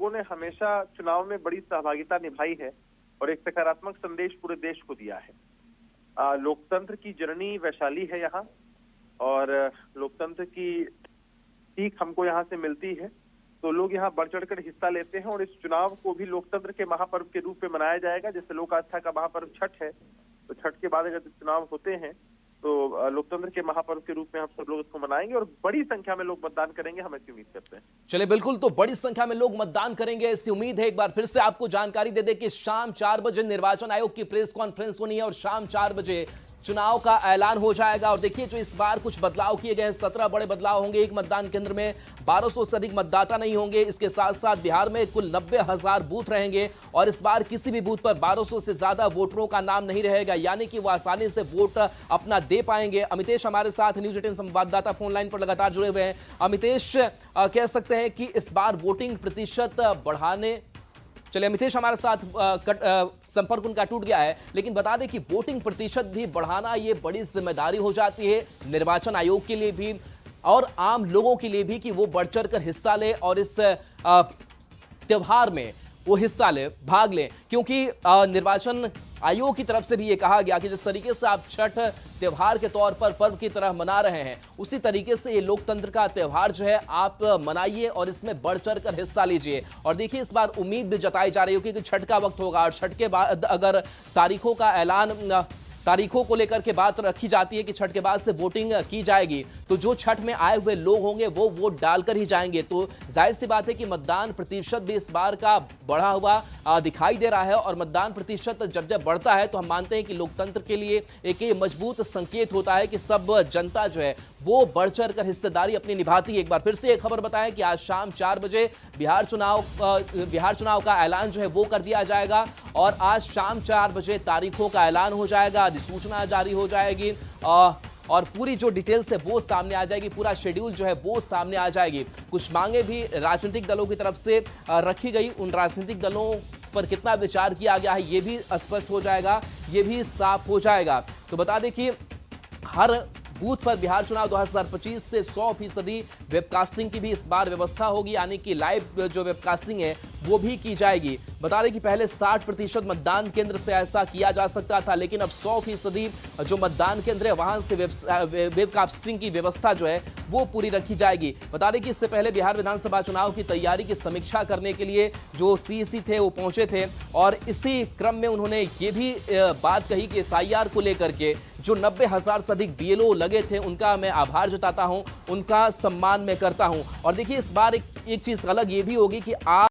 लोगों ने हमेशा चुनाव में बड़ी सहभागिता निभाई है और एक सकारात्मक संदेश पूरे देश को दिया है। लोकतंत्र की जननी वैशाली है यहाँ, और लोकतंत्र की सीख हमको यहाँ से मिलती है। तो लोग यहाँ बढ़ चढ़कर हिस्सा लेते हैं और इस चुनाव को भी लोकतंत्र के महापर्व के रूप में मनाया जाएगा। जैसे लोक आस्था का महापर्व छठ है, तो छठ के बाद अगर चुनाव होते हैं तो लोकतंत्र के महापर्व के रूप में हम सब लोग इसको मनाएंगे और बड़ी संख्या में लोग मतदान करेंगे, हम ऐसी उम्मीद करते हैं। चलिए बिल्कुल, तो बड़ी संख्या में लोग मतदान करेंगे ऐसी उम्मीद है। एक बार फिर से आपको जानकारी दे दें कि शाम 4 बजे निर्वाचन आयोग की प्रेस कॉन्फ्रेंस होनी है और शाम 4 बजे चुनाव का ऐलान हो जाएगा। और देखिए, जो इस बार कुछ बदलाव किए गए हैं, 17 बड़े बदलाव होंगे। एक मतदान केंद्र में 1200 से अधिक मतदाता नहीं होंगे। इसके साथ साथ बिहार में कुल 90,000 बूथ रहेंगे और इस बार किसी भी बूथ पर 1200 से ज्यादा वोटरों का नाम नहीं रहेगा, यानी कि वो आसानी से वोट अपना दे पाएंगे। अमितेश हमारे साथ न्यूज 18 संवाददाता फोन लाइन पर लगातार जुड़े हुए हैं। अमितेश, कह सकते हैं कि इस बार वोटिंग प्रतिशत बढ़ाने, चलिए अमितेश हमारे साथ संपर्क उनका टूट गया है, लेकिन बता दें कि वोटिंग प्रतिशत भी बढ़ाना ये बड़ी जिम्मेदारी हो जाती है निर्वाचन आयोग के लिए भी और आम लोगों के लिए भी कि वो बढ़ चढ़कर हिस्सा ले और इस त्योहार में वो हिस्सा ले, भाग ले। क्योंकि निर्वाचन आयोग की तरफ से भी ये कहा गया कि जिस तरीके से आप छठ त्योहार के तौर पर पर्व की तरह मना रहे हैं, उसी तरीके से ये लोकतंत्र का त्योहार जो है आप मनाइए और इसमें बढ़ चढ़कर हिस्सा लीजिए। और देखिए, इस बार उम्मीद भी जताई जा रही है कि छठ का वक्त होगा और छठ के बाद अगर तारीखों को लेकर के बात रखी जाती है कि छठ के बाद से वोटिंग की जाएगी, तो जो छठ में आए हुए लोग होंगे वो वोट डालकर ही जाएंगे। तो जाहिर सी बात है कि मतदान प्रतिशत भी इस बार का बढ़ा हुआ दिखाई दे रहा है और मतदान प्रतिशत जब जब बढ़ता है तो हम मानते हैं कि लोकतंत्र के लिए एक ये मजबूत संकेत होता है कि सब जनता जो है वो बढ़ चढ़ कर हिस्सेदारी अपनी निभाती है। एक बार फिर से एक खबर बताएं कि आज शाम 4 बजे बिहार चुनाव का ऐलान जो है वो कर दिया जाएगा और आज शाम 4 बजे तारीखों का ऐलान हो जाएगा, अधिसूचना जारी हो जाएगी और पूरी जो डिटेल्स है वो सामने आ जाएगी, पूरा शेड्यूल जो है वो सामने आ जाएगी। कुछ मांगे भी राजनीतिक दलों की तरफ से रखी गई, उन राजनीतिक दलों पर कितना विचार किया गया है ये भी स्पष्ट हो जाएगा, ये भी साफ हो जाएगा। तो बता दें कि हर बूथ पर बिहार चुनाव 2025 से 100% वेबकास्टिंग की भी इस बार व्यवस्था होगी, यानी कि लाइव जो वेबकास्टिंग है वो भी की जाएगी। बता दें कि पहले 60% मतदान केंद्र से ऐसा किया जा सकता था, लेकिन अब 100% जो मतदान केंद्र है वहां से वेबकास्टिंग की व्यवस्था जो है वो पूरी रखी जाएगी। बता दें कि इससे पहले बिहार विधानसभा चुनाव की तैयारी की समीक्षा करने के लिए जो सीईसी थे वो पहुंचे थे और इसी क्रम में उन्होंने ये भी बात कही कि SIR को लेकर के जो 90,000 से अधिक BLO लगे थे उनका मैं आभार जताता हूं, उनका सम्मान मैं करता हूं। और देखिए, इस बार एक चीज अलग ये भी होगी कि आप